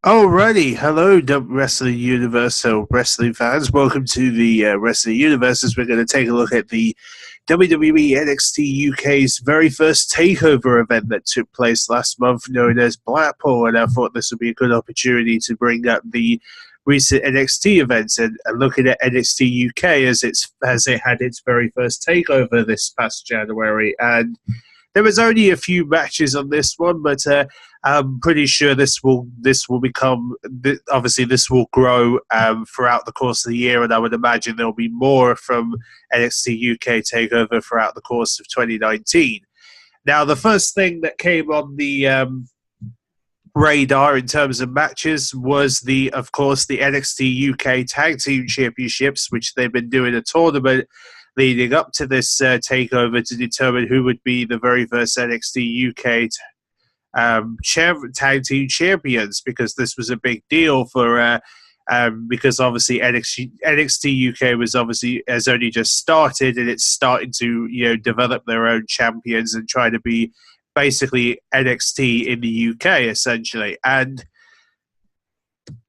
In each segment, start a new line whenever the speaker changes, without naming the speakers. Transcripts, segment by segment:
Alrighty, hello, Wrestling Universe, so wrestling fans. Welcome to the Wrestling Universe. As we're going to take a look at the WWE NXT UK's very first takeover event that took place last month, known as Blackpool. And I thought this would be a good opportunity to bring up the recent NXT events and looking at NXT UK as it had its very first takeover this past January. And there was only a few matches on this one, but I'm pretty sure this will become, obviously this will grow throughout the course of the year, and I would imagine there'll be more from NXT UK Takeover throughout the course of 2019. Now, the first thing that came on the radar in terms of matches was of course, the NXT UK Tag Team Championships, which they've been doing a tournament leading up to this takeover to determine who would be the very first NXT UK tag team champions, because this was a big deal for because obviously NXT UK has only just started, and it's starting to develop their own champions and try to be basically NXT in the UK essentially. And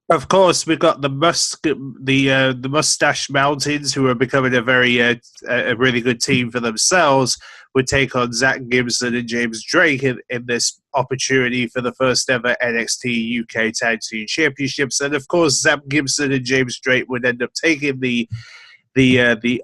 of course, we've got the Mustache Mountains, who are becoming a really good team for themselves, would take on Zach Gibson and James Drake in this opportunity for the first ever NXT UK Tag Team Championships. And of course, Zach Gibson and James Drake would end up taking the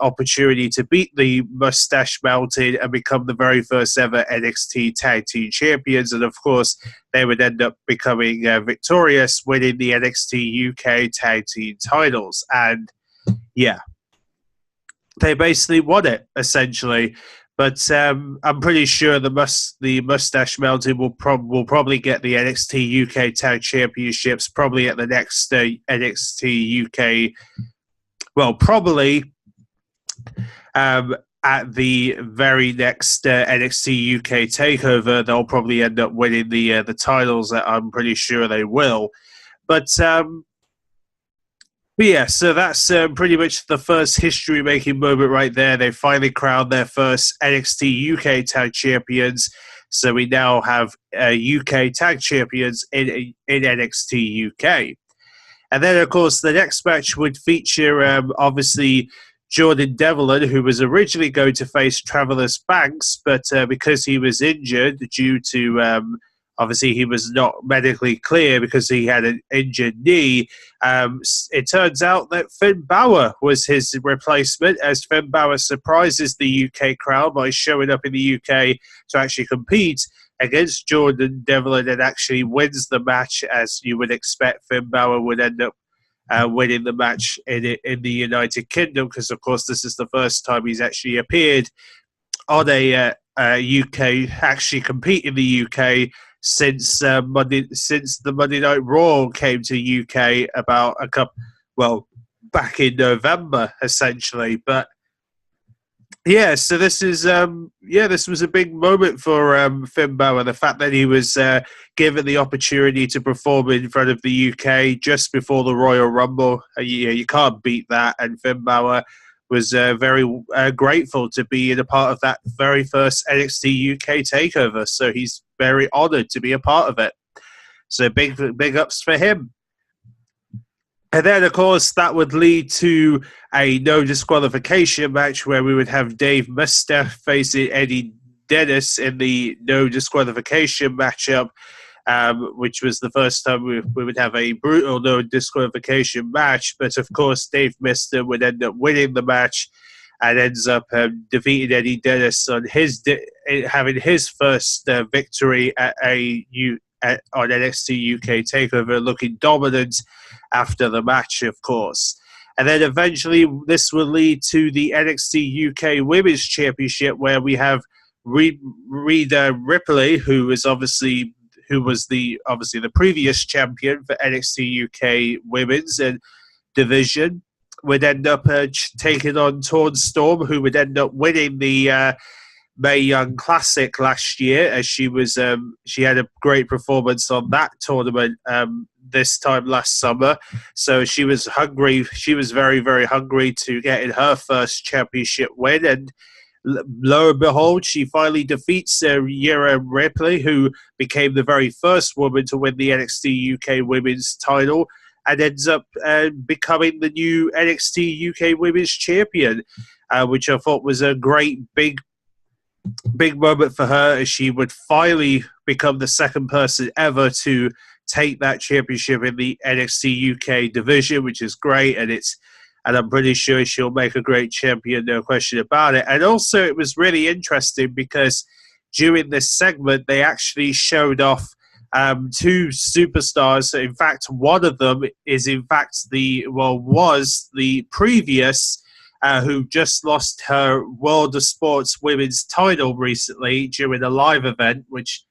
opportunity to beat the Mustache Mountain and become the very first ever NXT Tag Team Champions. And of course, they would end up becoming victorious, winning the NXT UK Tag Team titles. And yeah, they basically won it, essentially. But I'm pretty sure the Mustache Mountain will probably get the NXT UK Tag Championships probably at the next NXT UK. Well, probably at the very next NXT UK takeover, they'll probably end up winning the titles. That I'm pretty sure they will. But yeah, so that's pretty much the first history-making moment right there. They finally crowned their first NXT UK Tag Champions. So we now have UK Tag Champions in NXT UK. And then, of course, the next match would feature, obviously, Jordan Devlin, who was originally going to face Travis Banks, but because he was injured due to, obviously, he was not medically clear because he had an injured knee, it turns out that Finn Balor was his replacement, as Finn Balor surprises the UK crowd by showing up in the UK to actually compete against Jordan Devlin and actually wins the match. As you would expect, Finn Balor would end up winning the match in the United Kingdom, because of course this is the first time he's actually appeared on a UK, actually compete in the UK since the Monday Night Raw came to UK about back in November essentially. But yeah, so this was a big moment for Finn Balor. The fact that he was given the opportunity to perform in front of the UK just before the Royal Rumble, you can't beat that. And Finn Balor was very grateful to be in a part of that very first NXT UK takeover. So he's very honoured to be a part of it. So big ups for him. And then, of course, that would lead to a no disqualification match where we would have Dave Mustache facing Eddie Dennis in the no disqualification matchup, which was the first time we would have a brutal no disqualification match. But, of course, Dave Mustache would end up winning the match and ends up defeating Eddie Dennis on having his first victory on NXT UK TakeOver, looking dominant after the match, of course. And then eventually this will lead to the NXT UK Women's Championship, where we have Rhea Ripley, who was the previous champion for NXT UK Women's and division, would end up taking on Torn Storm, who would end up winning the Mae Young Classic last year, as she had a great performance on that tournament this time last summer. So she was hungry. She was very, very hungry to get in her first championship win, and lo and behold, she finally defeats Rhea Ripley, who became the very first woman to win the NXT UK Women's title, and ends up becoming the new NXT UK Women's Champion, which I thought was a great big moment for her, as she would finally become the second person ever to take that championship in the NXT UK division, which is great, and I'm pretty sure she'll make a great champion, no question about it. And also, it was really interesting because during this segment, they actually showed off two superstars. In fact, one of them is was the previous who just lost her World of Sports Women's title recently during a live event, which,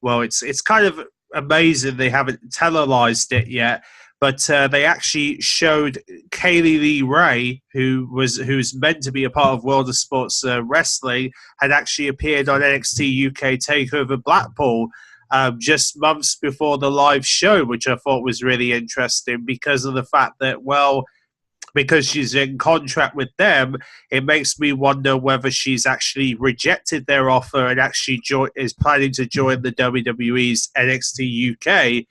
well, it's kind of amazing they haven't televised it yet. But they actually showed Kaylee Lee Ray, who's meant to be a part of World of Sports Wrestling, had actually appeared on NXT UK Takeover Blackpool just months before the live show, which I thought was really interesting because of the fact that, well, because she's in contract with them, it makes me wonder whether she's actually rejected their offer and actually is planning to join the WWE's NXT UK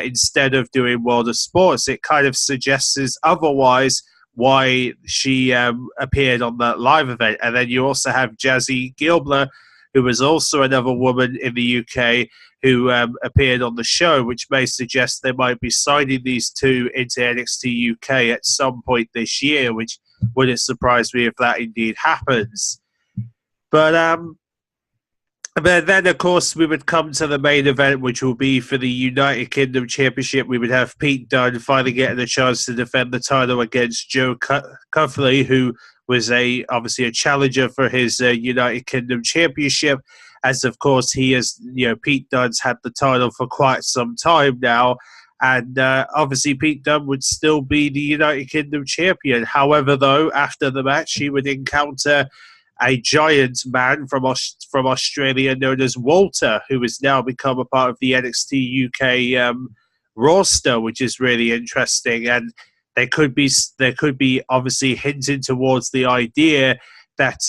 instead of doing World of Sports. It kind of suggests otherwise why she appeared on that live event. And then you also have Jazzy Gilbler, who was also another woman in the UK who appeared on the show, which may suggest they might be signing these two into NXT UK at some point this year, which wouldn't surprise me if that indeed happens. But then, of course, we would come to the main event, which will be for the United Kingdom Championship. We would have Pete Dunne finally getting a chance to defend the title against Joe Cuffley, who was obviously a challenger for his United Kingdom Championship. As, of course, Pete Dunne's had the title for quite some time now. And obviously, Pete Dunne would still be the United Kingdom champion. However, though, after the match, he would encounter a giant man from Australia known as Walter, who has now become a part of the NXT UK roster, which is really interesting. And there could be obviously hinting towards the idea that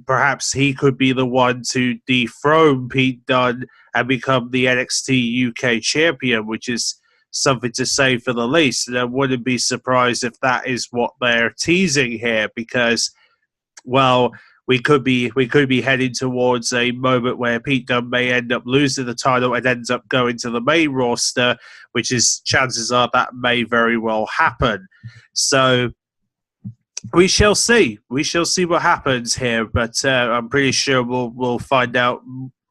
perhaps he could be the one to dethrone Pete Dunne and become the NXT UK champion, which is something to say for the least. And I wouldn't be surprised if that is what they're teasing here, because, well, we could be heading towards a moment where Pete Dunne may end up losing the title and ends up going to the main roster, which is, chances are that may very well happen. So we shall see. We shall see what happens here, but I'm pretty sure we'll find out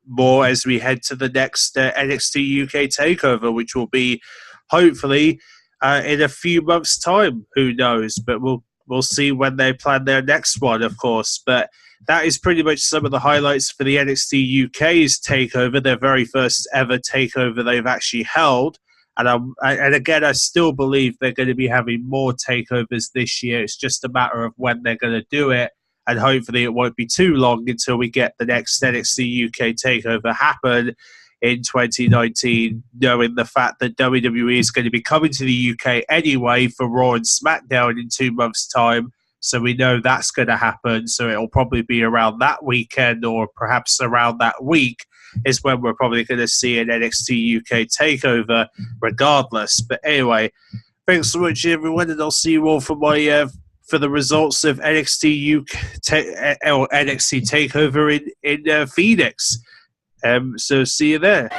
more as we head to the next NXT UK takeover, which will be hopefully in a few months' time. Who knows? But we'll see when they plan their next one, of course. But that is pretty much some of the highlights for the NXT UK's takeover, their very first ever takeover they've actually held. And again, I still believe they're going to be having more takeovers this year. It's just a matter of when they're going to do it. And hopefully it won't be too long until we get the next NXT UK takeover happen in 2019, knowing the fact that WWE is going to be coming to the UK anyway for Raw and SmackDown in 2 months' time. So we know that's going to happen. So it'll probably be around that weekend, or perhaps around that week is when we're probably going to see an NXT UK takeover regardless. But anyway, thanks so much, everyone, and I'll see you all for my for the results of NXT UK or NXT takeover in Phoenix. So see you there.